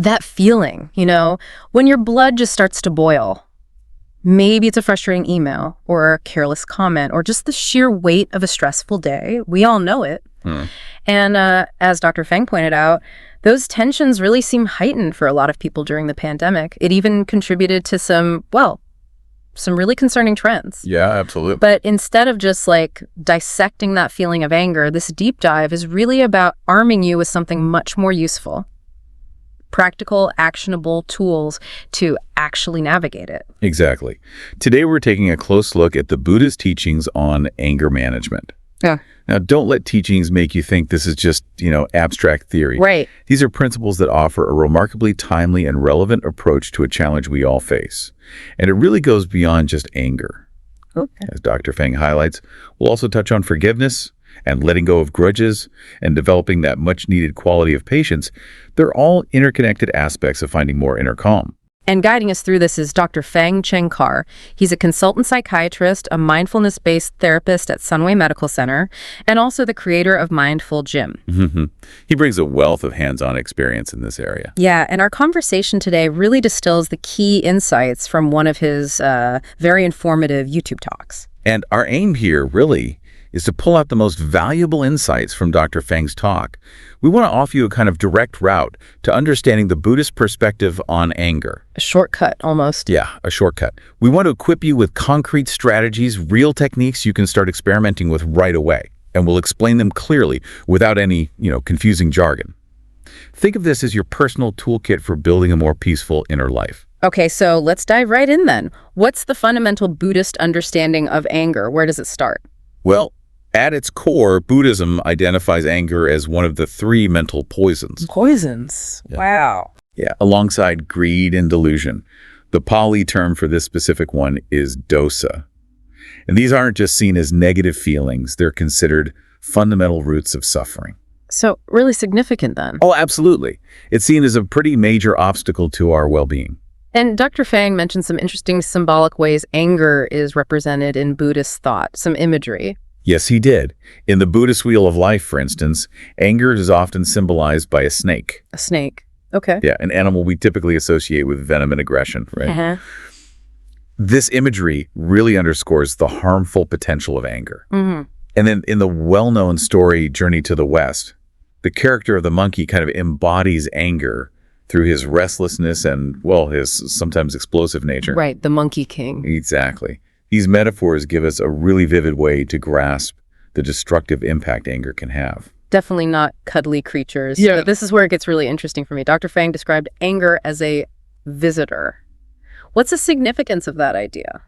That feeling, when your blood just starts to boil. Maybe it's a frustrating email or a careless comment or just the sheer weight of a stressful day. We all know it. And as Dr. Phang pointed out, those tensions really seem heightened for a lot of people during the pandemic. It even contributed to some really concerning trends. Yeah, absolutely. But instead of just dissecting that feeling of anger, this deep dive is really about arming you with something much more useful. Practical, actionable tools to actually navigate it. Exactly. Today we're taking a close look at the Buddhist teachings on anger management. Yeah. Now, don't let teachings make you think this is just, abstract theory. Right. These are principles that offer a remarkably timely and relevant approach to a challenge we all face. And it really goes beyond just anger. Okay. As Dr. Phang highlights, we'll also touch on forgiveness and letting go of grudges and developing that much-needed quality of patience. They're all interconnected aspects of finding more inner calm. And guiding us through this is Dr. Phang Cheng Kar. He's a consultant psychiatrist, a mindfulness-based therapist at Sunway Medical Center, and also the creator of Mindful Gym. He brings a wealth of hands-on experience in this area. Yeah, and our conversation today really distills the key insights from one of his very informative YouTube talks. And our aim here really is to pull out the most valuable insights from Dr. Phang's talk. We want to offer you a kind of direct route to understanding the Buddhist perspective on anger. A shortcut, almost. Yeah, a shortcut. We want to equip you with concrete strategies, real techniques you can start experimenting with right away. And we'll explain them clearly without any, confusing jargon. Think of this as your personal toolkit for building a more peaceful inner life. Okay, so let's dive right in then. What's the fundamental Buddhist understanding of anger? Where does it start? Well, at its core, Buddhism identifies anger as one of the 3 mental poisons. Poisons? Yeah. Wow. Yeah, alongside greed and delusion. The Pali term for this specific one is dosa. And these aren't just seen as negative feelings. They're considered fundamental roots of suffering. So really significant then. Oh, absolutely. It's seen as a pretty major obstacle to our well-being. And Dr. Phang mentioned some interesting symbolic ways anger is represented in Buddhist thought, some imagery. Yes, he did. In the Buddhist Wheel of Life, for instance, anger is often symbolized by a snake. A snake. Okay. Yeah, an animal we typically associate with venom and aggression, right? This imagery really underscores the harmful potential of anger. And then in the well-known story Journey to the West, the character of the monkey kind of embodies anger through his restlessness and, his sometimes explosive nature. Right, the Monkey King. Exactly. These metaphors give us a really vivid way to grasp the destructive impact anger can have. Definitely not cuddly creatures. Yeah. But this is where it gets really interesting for me. Dr. Phang described anger as a visitor. What's the significance of that idea?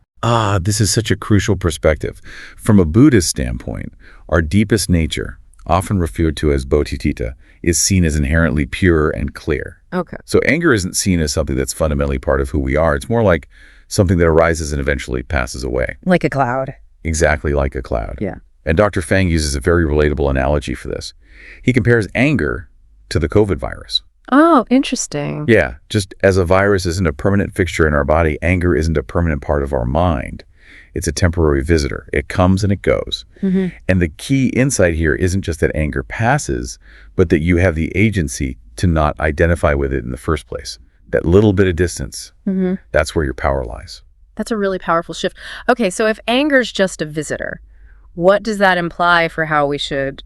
This is such a crucial perspective. From a Buddhist standpoint, our deepest nature, often referred to as bodhicitta, is seen as inherently pure and clear. Okay. So anger isn't seen as something that's fundamentally part of who we are. It's more like something that arises and eventually passes away. Like a cloud. Exactly like a cloud. Yeah. And Dr. Phang uses a very relatable analogy for this. He compares anger to the COVID virus. Oh, interesting. Yeah, just as a virus isn't a permanent fixture in our body, anger isn't a permanent part of our mind. It's a temporary visitor. It comes and it goes. And the key insight here isn't just that anger passes, but that you have the agency to not identify with it in the first place. That little bit of distance, that's where your power lies. That's a really powerful shift. Okay, so if anger's just a visitor, what does that imply for how we should,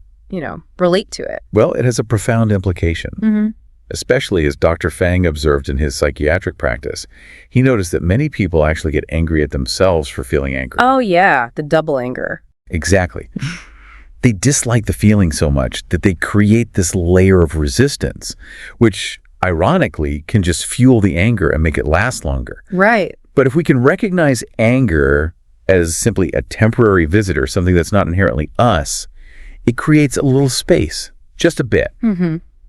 relate to it? Well, it has a profound implication. Especially as Dr. Phang observed in his psychiatric practice. He noticed that many people actually get angry at themselves for feeling angry. Oh, yeah, the double anger. Exactly. They dislike the feeling so much that they create this layer of resistance, which ironically can just fuel the anger and make it last longer. Right. But if we can recognize anger as simply a temporary visitor, something that's not inherently us, it creates a little space, just a bit.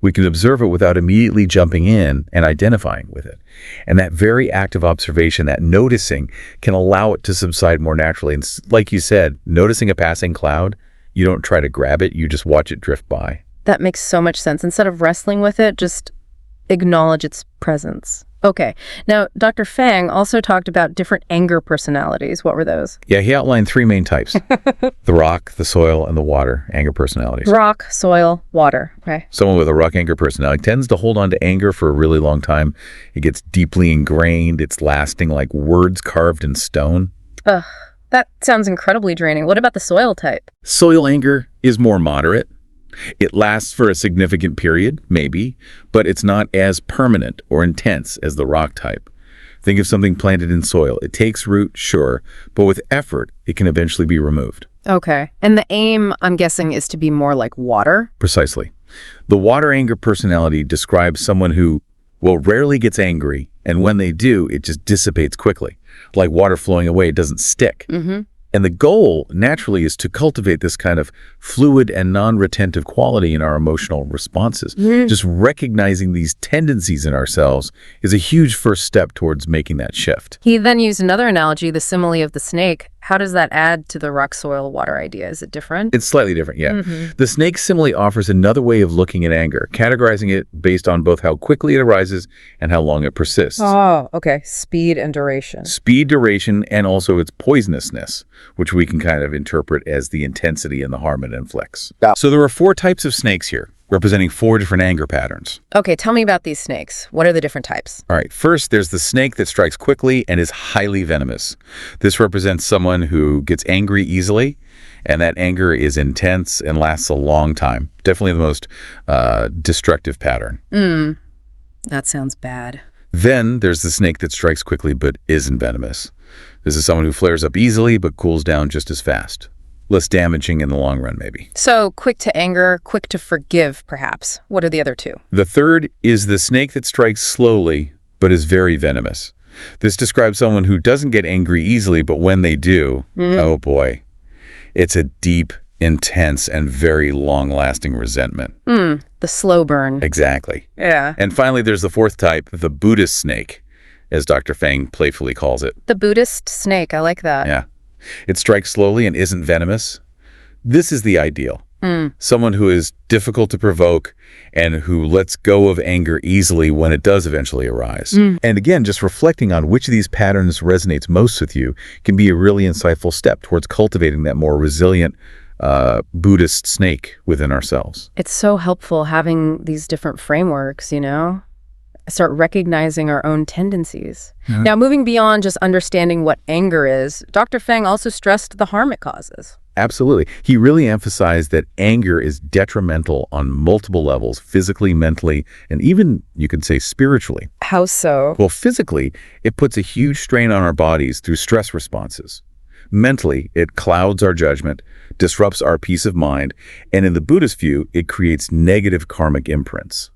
We can observe it without immediately jumping in and identifying with it. And that very active observation, that noticing, can allow it to subside more naturally. And like you said, noticing a passing cloud, you don't try to grab it, you just watch it drift by. That makes so much sense. Instead of wrestling with it, just acknowledge its presence. Okay. Now, Dr. Phang also talked about different anger personalities. What were those? Yeah, he outlined 3 main types. The rock, the soil, and the water anger personalities. Rock, soil, water. Okay. Someone with a rock anger personality tends to hold on to anger for a really long time. It gets deeply ingrained. It's lasting like words carved in stone. Ugh, that sounds incredibly draining. What about the soil type? Soil anger is more moderate. It lasts for a significant period, maybe, but it's not as permanent or intense as the rock type. Think of something planted in soil. It takes root, sure, but with effort, it can eventually be removed. Okay. And the aim, I'm guessing, is to be more like water? Precisely. The water anger personality describes someone who, well, rarely gets angry, and when they do, it just dissipates quickly. Like water flowing away, it doesn't stick. Mm-hmm. And the goal, naturally, is to cultivate this kind of fluid and non-retentive quality in our emotional responses. Just recognizing these tendencies in ourselves is a huge first step towards making that shift. He then used another analogy, the simile of the snake. How does that add to the rock, soil, water idea? Is it different? It's slightly different, yeah. The snake simile offers another way of looking at anger, categorizing it based on both how quickly it arises and how long it persists. Oh, okay. Speed and duration. Speed, duration, and also its poisonousness, which we can kind of interpret as the intensity and the harm it inflicts. So there are 4 types of snakes here, representing 4 different anger patterns. Okay, tell me about these snakes. What are the different types? All right, first, there's the snake that strikes quickly and is highly venomous. This represents someone who gets angry easily, and that anger is intense and lasts a long time. Definitely the most destructive pattern. That sounds bad. Then there's the snake that strikes quickly but isn't venomous. This is someone who flares up easily but cools down just as fast. Less damaging in the long run, maybe. So, quick to anger, quick to forgive, perhaps. What are the other 2? The third is the snake that strikes slowly but is very venomous. This describes someone who doesn't get angry easily, but when they do, oh boy, it's a deep, intense, and very long-lasting resentment. The slow burn. Exactly. Yeah. And finally, there's the 4th type, the Buddhist snake, as Dr. Phang playfully calls it. The Buddhist snake. I like that. Yeah. It strikes slowly and isn't venomous. This is the ideal. Someone who is difficult to provoke and who lets go of anger easily when it does eventually arise. And again, just reflecting on which of these patterns resonates most with you can be a really insightful step towards cultivating that more resilient Buddhist snake within ourselves. It's so helpful having these different frameworks, you know? Start recognizing our own tendencies. Now, moving beyond just understanding what anger is, Dr. Phang also stressed the harm it causes. Absolutely. He really emphasized that anger is detrimental on multiple levels, physically, mentally, and even, you could say, spiritually. How so? Well, physically, it puts a huge strain on our bodies through stress responses. Mentally, it clouds our judgment, disrupts our peace of mind, and in the Buddhist view, it creates negative karmic imprints.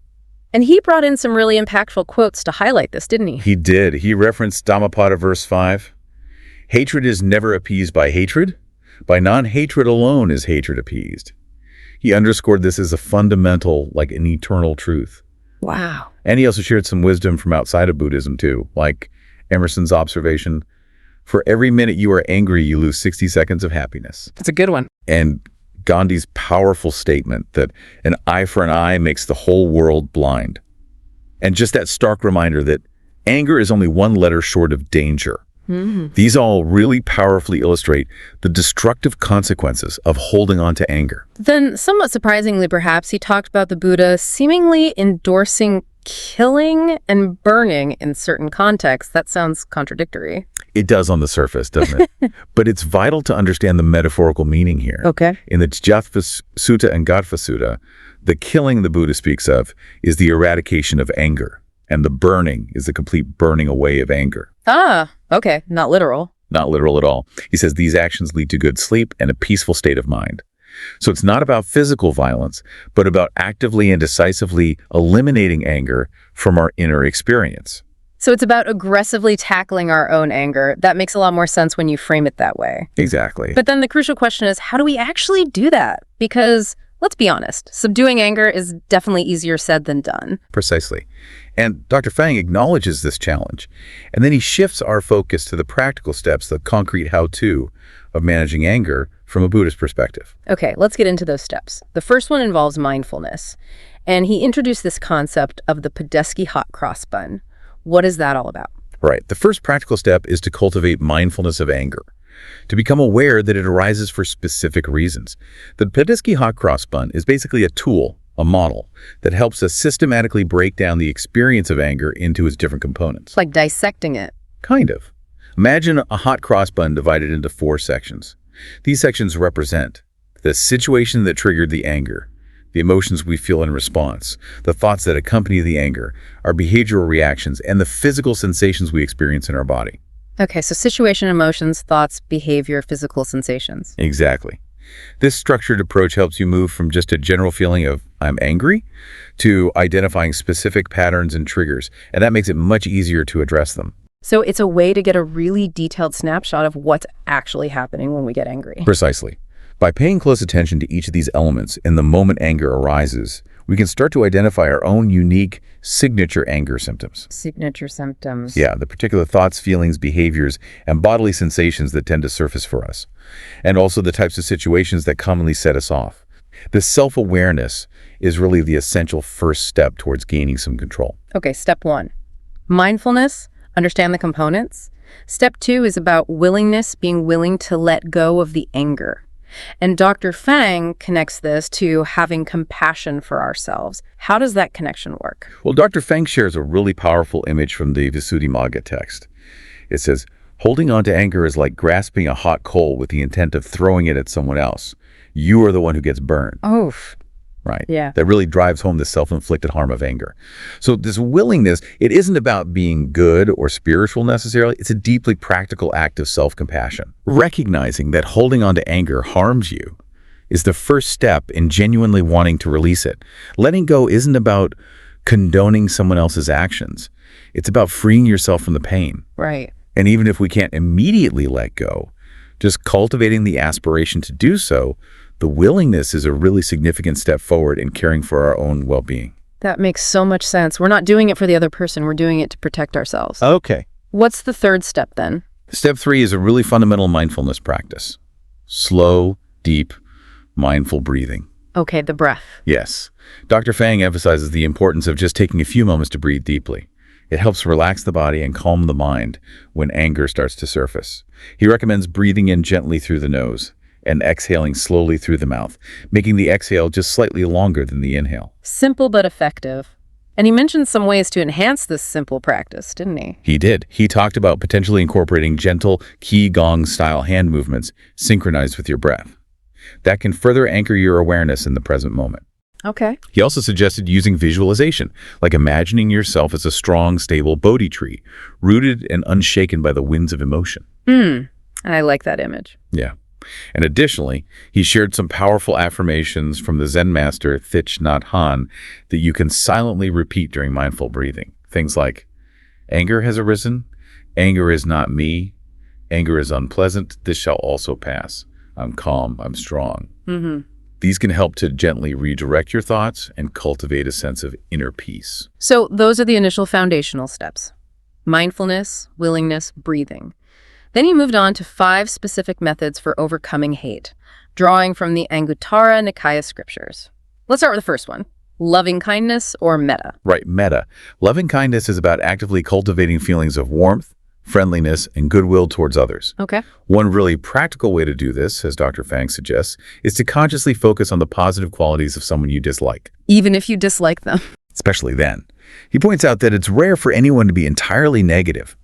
And he brought in some really impactful quotes to highlight this, didn't he? He did. He referenced Dhammapada verse 5. Hatred is never appeased by hatred. By non-hatred alone is hatred appeased. He underscored this as a fundamental, like an eternal truth. Wow. And he also shared some wisdom from outside of Buddhism too, like Emerson's observation, for every minute you are angry, you lose 60 seconds of happiness. That's a good one. And Gandhi's powerful statement that an eye for an eye makes the whole world blind. And just that stark reminder that anger is only one letter short of danger. These all really powerfully illustrate the destructive consequences of holding on to anger. Then, somewhat surprisingly perhaps, he talked about the Buddha seemingly endorsing killing and burning in certain contexts. That sounds contradictory. It does on the surface, doesn't it? But it's vital to understand the metaphorical meaning here. Okay. In the Jatva Sutta and Gaddha Sutta, the killing the Buddha speaks of is the eradication of anger, and the burning is the complete burning away of anger. Ah, okay. Not literal. Not literal at all. He says these actions lead to good sleep and a peaceful state of mind. So it's not about physical violence, but about actively and decisively eliminating anger from our inner experience. So it's about aggressively tackling our own anger. That makes a lot more sense when you frame it that way. Exactly. But then the crucial question is, how do we actually do that? Because let's be honest, subduing anger is definitely easier said than done. Precisely. And Dr. Phang acknowledges this challenge, and then he shifts our focus to the practical steps, the concrete how-to of managing anger from a Buddhist perspective. Okay, let's get into those steps. The first one involves mindfulness, and he introduced this concept of the Podesky hot cross bun. What is that all about? Right. The first practical step is to cultivate mindfulness of anger, to become aware that it arises for specific reasons. The Buddhist hot cross bun is basically a tool, a model, that helps us systematically break down the experience of anger into its different components. It's like dissecting it. Kind of. Imagine a hot cross bun divided into 4 sections. These sections represent the situation that triggered the anger, the emotions we feel in response, the thoughts that accompany the anger, our behavioral reactions, and the physical sensations we experience in our body. Okay, so situation, emotions, thoughts, behavior, physical sensations. Exactly. This structured approach helps you move from just a general feeling of, I'm angry, to identifying specific patterns and triggers, and that makes it much easier to address them. So it's a way to get a really detailed snapshot of what's actually happening when we get angry. Precisely. By paying close attention to each of these elements in the moment anger arises, we can start to identify our own unique signature anger symptoms. Signature symptoms. Yeah, the particular thoughts, feelings, behaviors, and bodily sensations that tend to surface for us, and also the types of situations that commonly set us off. This self-awareness is really the essential first step towards gaining some control. Okay, step 1. Mindfulness, understand the components. Step 2 is about willingness, being willing to let go of the anger. And Dr. Phang connects this to having compassion for ourselves. How does that connection work? Well, Dr. Phang shares a really powerful image from the Visuddhimagga text. It says, holding on to anger is like grasping a hot coal with the intent of throwing it at someone else. You are the one who gets burned. Oof. Right? Yeah. That really drives home the self-inflicted harm of anger. So this willingness, it isn't about being good or spiritual necessarily. It's a deeply practical act of self-compassion. Recognizing that holding on to anger harms you is the first step in genuinely wanting to release it. Letting go isn't about condoning someone else's actions. It's about freeing yourself from the pain. Right. And even if we can't immediately let go, just cultivating the aspiration to do so, the willingness is a really significant step forward in caring for our own well-being. That makes so much sense. We're not doing it for the other person. We're doing it to protect ourselves. Okay. What's the third step then? Step 3 is a really fundamental mindfulness practice. Slow, deep, mindful breathing. Okay, the breath. Yes. Dr. Phang emphasizes the importance of just taking a few moments to breathe deeply. It helps relax the body and calm the mind when anger starts to surface. He recommends breathing in gently through the nose and exhaling slowly through the mouth, making the exhale just slightly longer than the inhale. Simple but effective. And he mentioned some ways to enhance this simple practice, didn't he? He did. He talked about potentially incorporating gentle Qigong-style hand movements synchronized with your breath. That can further anchor your awareness in the present moment. Okay. He also suggested using visualization, like imagining yourself as a strong, stable Bodhi tree, rooted and unshaken by the winds of emotion. I like that image. Yeah. And additionally, he shared some powerful affirmations from the Zen master Thich Nhat Hanh that you can silently repeat during mindful breathing. Things like, anger has arisen, anger is not me, anger is unpleasant, this shall also pass. I'm calm, I'm strong. These can help to gently redirect your thoughts and cultivate a sense of inner peace. So those are the initial foundational steps. Mindfulness, willingness, breathing. Then he moved on to 5 specific methods for overcoming hate, drawing from the Anguttara Nikaya scriptures. Let's start with the first one, loving kindness or metta. Right, metta. Loving kindness is about actively cultivating feelings of warmth, friendliness, and goodwill towards others. Okay. One really practical way to do this, as Dr. Phang suggests, is to consciously focus on the positive qualities of someone you dislike. Even if you dislike them. Especially then. He points out that it's rare for anyone to be entirely negative.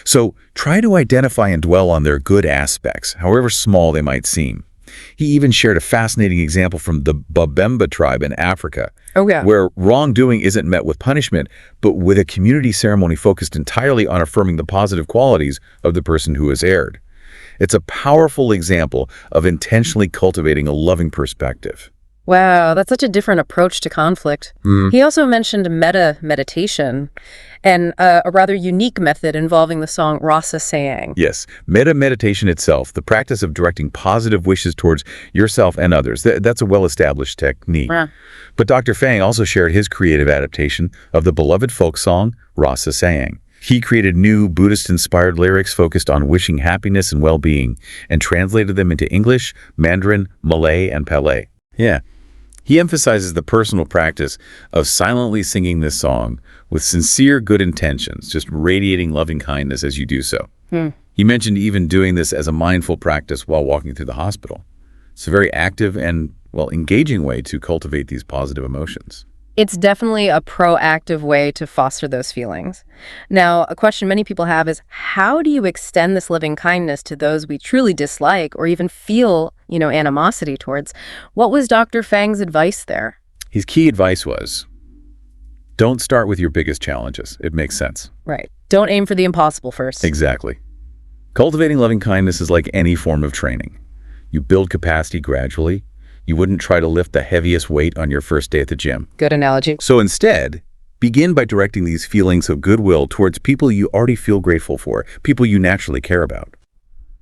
So try to identify and dwell on their good aspects, however small they might seem. He even shared a fascinating example from the Babemba tribe in Africa, where wrongdoing isn't met with punishment, but with a community ceremony focused entirely on affirming the positive qualities of the person who has erred. It's a powerful example of intentionally cultivating a loving perspective. Wow, that's such a different approach to conflict. He also mentioned metta meditation and a rather unique method involving the song Rasa Sayang. Yes, metta meditation itself, the practice of directing positive wishes towards yourself and others, that's a well-established technique. But Dr. Phang also shared his creative adaptation of the beloved folk song Rasa Sayang. He created new Buddhist-inspired lyrics focused on wishing happiness and well-being and translated them into English, Mandarin, Malay, and Palay. Yeah. He emphasizes the personal practice of silently singing this song with sincere good intentions, just radiating loving kindness as you do so. He mentioned even doing this as a mindful practice while walking through the hospital. It's a very active and, well, engaging way to cultivate these positive emotions. It's definitely a proactive way to foster those feelings. Now, a question many people have is, how do you extend this loving kindness to those we truly dislike or even feel, animosity towards? What was Dr. Phang's advice there? His key advice was, don't start with your biggest challenges. It makes sense. Right. Don't aim for the impossible first. Exactly. Cultivating loving kindness is like any form of training. You build capacity gradually. You wouldn't try to lift the heaviest weight on your first day at the gym. Good analogy. So instead, begin by directing these feelings of goodwill towards people you already feel grateful for, people you naturally care about.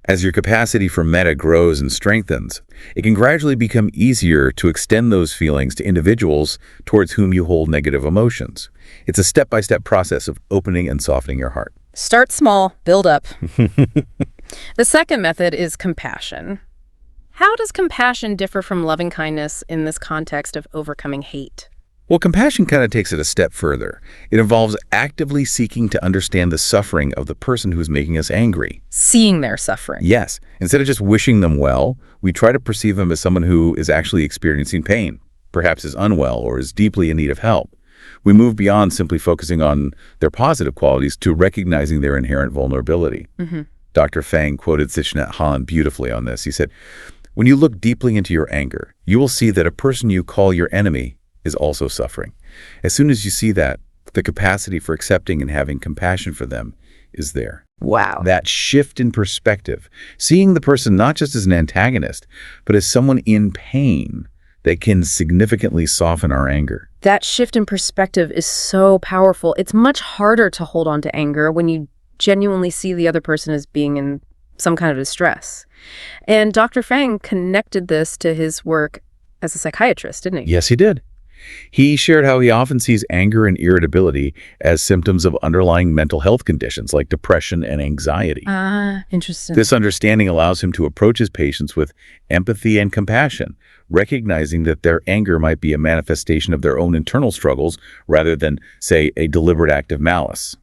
As your capacity for metta grows and strengthens, it can gradually become easier to extend those feelings to individuals towards whom you hold negative emotions. It's a step-by-step process of opening and softening your heart. Start small, build up. The second method is compassion. How does compassion differ from loving kindness in this context of overcoming hate? Well, compassion kind of takes it a step further. It involves actively seeking to understand the suffering of the person who's making us angry. Seeing their suffering. Yes. Instead of just wishing them well, we try to perceive them as someone who is actually experiencing pain, perhaps is unwell or is deeply in need of help. We move beyond simply focusing on their positive qualities to recognizing their inherent vulnerability. Dr. Phang quoted Thich Nhat Hanh beautifully on this. He said, when you look deeply into your anger, you will see that a person you call your enemy is also suffering. As soon as you see that, the capacity for accepting and having compassion for them is there. Wow. That shift in perspective, seeing the person not just as an antagonist, but as someone in pain, that can significantly soften our anger. That shift in perspective is so powerful. It's much harder to hold on to anger when you genuinely see the other person as being in some kind of distress. And Dr. Phang connected this to his work as a psychiatrist, didn't he? Yes, he did. He shared how he often sees anger and irritability as symptoms of underlying mental health conditions like depression and anxiety. Interesting. This understanding allows him to approach his patients with empathy and compassion, recognizing that their anger might be a manifestation of their own internal struggles rather than, say, a deliberate act of malice.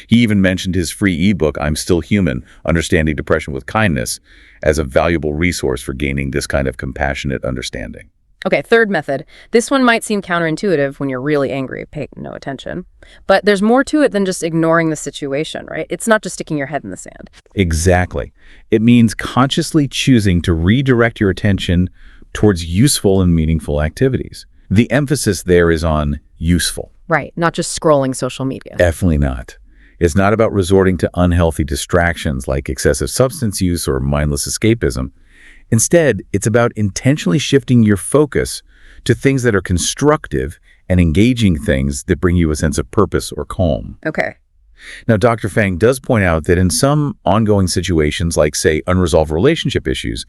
He even mentioned his free ebook, I'm Still Human, Understanding Depression with Kindness, as a valuable resource for gaining this kind of compassionate understanding. Okay, third method. This one might seem counterintuitive when you're really angry. Pay no attention. But there's more to it than just ignoring the situation, right? It's not just sticking your head in the sand. Exactly. It means consciously choosing to redirect your attention towards useful and meaningful activities. The emphasis there is on useful. Right, not just scrolling social media. Definitely not. It's not about resorting to unhealthy distractions like excessive substance use or mindless escapism. Instead, it's about intentionally shifting your focus to things that are constructive and engaging, things that bring you a sense of purpose or calm. Okay. Now, Dr. Phang does point out that in some ongoing situations, like, say, unresolved relationship issues,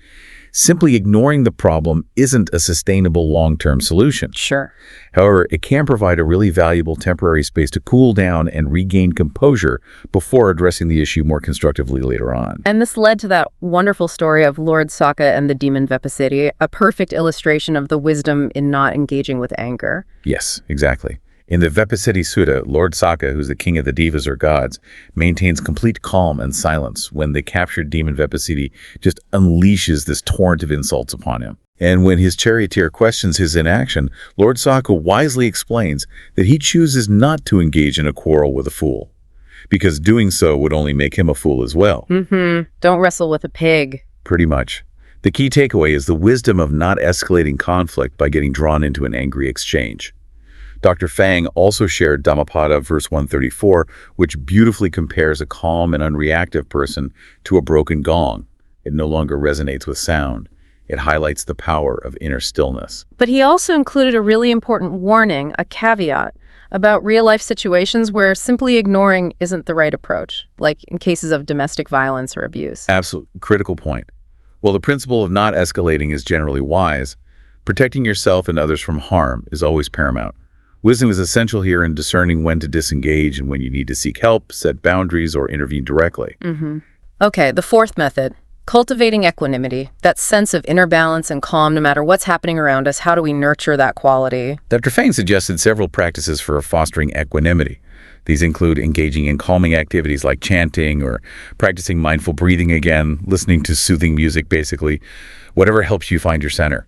simply ignoring the problem isn't a sustainable long-term solution. Sure. However, it can provide a really valuable temporary space to cool down and regain composure before addressing the issue more constructively later on. And this led to that wonderful story of Lord Saka and the demon Vipasiti, a perfect illustration of the wisdom in not engaging with anger. Yes, exactly. In the Vipasiti Sutta, Lord Saka, who's the king of the devas or gods, maintains complete calm and silence when the captured demon Vipasiti just unleashes this torrent of insults upon him. And when his charioteer questions his inaction, Lord Saka wisely explains that he chooses not to engage in a quarrel with a fool, because doing so would only make him a fool as well. Don't wrestle with a pig. Pretty much. The key takeaway is the wisdom of not escalating conflict by getting drawn into an angry exchange. Dr. Phang also shared Dhammapada verse 134, which beautifully compares a calm and unreactive person to a broken gong. It no longer resonates with sound. It highlights the power of inner stillness. But he also included a really important warning, a caveat, about real-life situations where simply ignoring isn't the right approach, like in cases of domestic violence or abuse. Absolute critical point. While the principle of not escalating is generally wise, protecting yourself and others from harm is always paramount. Wisdom is essential here in discerning when to disengage and when you need to seek help, set boundaries, or intervene directly. Okay, the fourth method, Cultivating equanimity, that sense of inner balance and calm no matter what's happening around us, how do we nurture that quality? Dr. Phang suggested several practices for fostering equanimity. These include engaging in calming activities like chanting or practicing mindful breathing again, listening to soothing music, basically, whatever helps you find your center.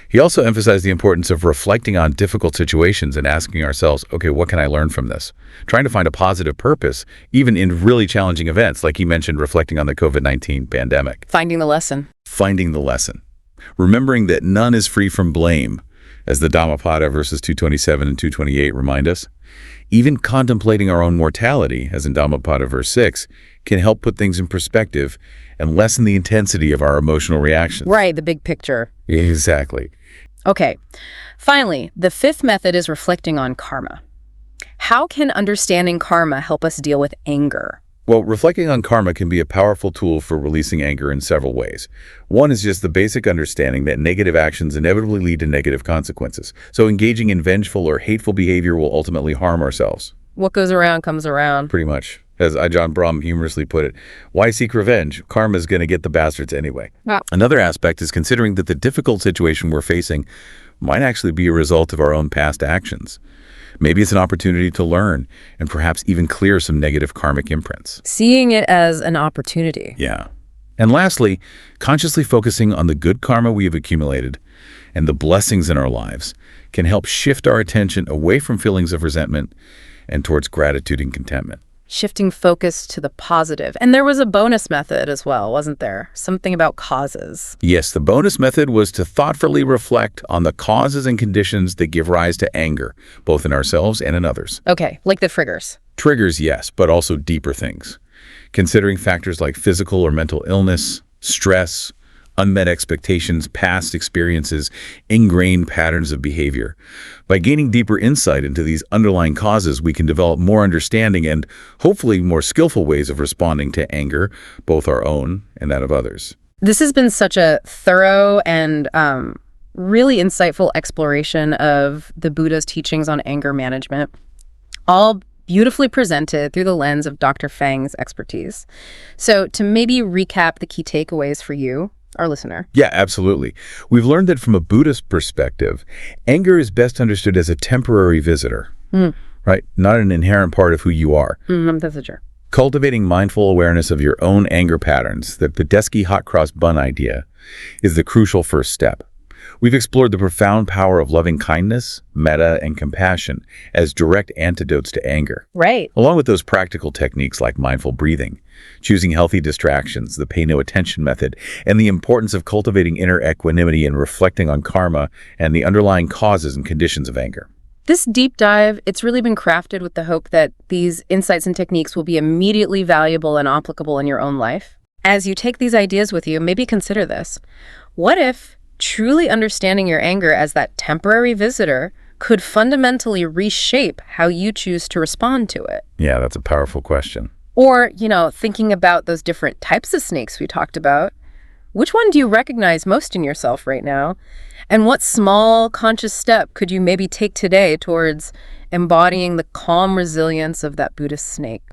He also emphasized the importance of reflecting on difficult situations and asking ourselves, okay, what can I learn from this? Trying to find a positive purpose, even in really challenging events, like he mentioned, reflecting on the COVID-19 pandemic. Finding the lesson. Finding the lesson. Remembering that none is free from blame, as the Dhammapada verses 227 and 228 remind us. Even contemplating our own mortality, as in Dhammapada verse 6, can help put things in perspective and lessen the intensity of our emotional reactions. Right, the big picture. Exactly. Okay. Finally, the fifth method is reflecting on karma. How can understanding karma help us deal with anger? Well, reflecting on karma can be a powerful tool for releasing anger in several ways. One is just the basic understanding that negative actions inevitably lead to negative consequences. So engaging in vengeful or hateful behavior will ultimately harm ourselves. What goes around comes around. Pretty much. As Ajahn Brahm humorously put it, why seek revenge? Karma's going to get the bastards anyway. Wow. Another aspect is considering that the difficult situation we're facing might actually be a result of our own past actions. Maybe it's an opportunity to learn and perhaps even clear some negative karmic imprints. Seeing it as an opportunity. Yeah. And lastly, consciously focusing on the good karma we have accumulated and the blessings in our lives can help shift our attention away from feelings of resentment and towards gratitude and contentment. Shifting focus to the positive. And there was a bonus method as well, wasn't there? Something about causes. Yes, the bonus method was to thoughtfully reflect on the causes and conditions that give rise to anger, both in ourselves and in others. Okay, like the triggers. Triggers, yes, but also deeper things. Considering factors like physical or mental illness, stress, unmet expectations, past experiences, ingrained patterns of behavior. By gaining deeper insight into these underlying causes, we can develop more understanding and hopefully more skillful ways of responding to anger, both our own and that of others. This has been such a thorough and really insightful exploration of the Buddha's teachings on anger management, all beautifully presented through the lens of Dr. Phang's expertise. So to maybe recap the key takeaways for you, our listener. Yeah, absolutely. We've learned that from a Buddhist perspective, anger is best understood as a temporary visitor, right? Not an inherent part of who you are. That's a jerk. Cultivating mindful awareness of your own anger patterns, the Tedeschi hot cross bun idea, is the crucial first step. We've explored the profound power of loving kindness, metta, and compassion as direct antidotes to anger. Right. Along with those practical techniques like mindful breathing, choosing healthy distractions, the pay no attention method, and the importance of cultivating inner equanimity and reflecting on karma and the underlying causes and conditions of anger. This deep dive, it's really been crafted with the hope that these insights and techniques will be immediately valuable and applicable in your own life. As you take these ideas with you, maybe consider this. What if truly understanding your anger as that temporary visitor could fundamentally reshape how you choose to respond to it? Yeah, that's a powerful question. Or, thinking about those different types of snakes we talked about, which one do you recognize most in yourself right now? And what small conscious step could you maybe take today towards embodying the calm resilience of that Buddhist snake?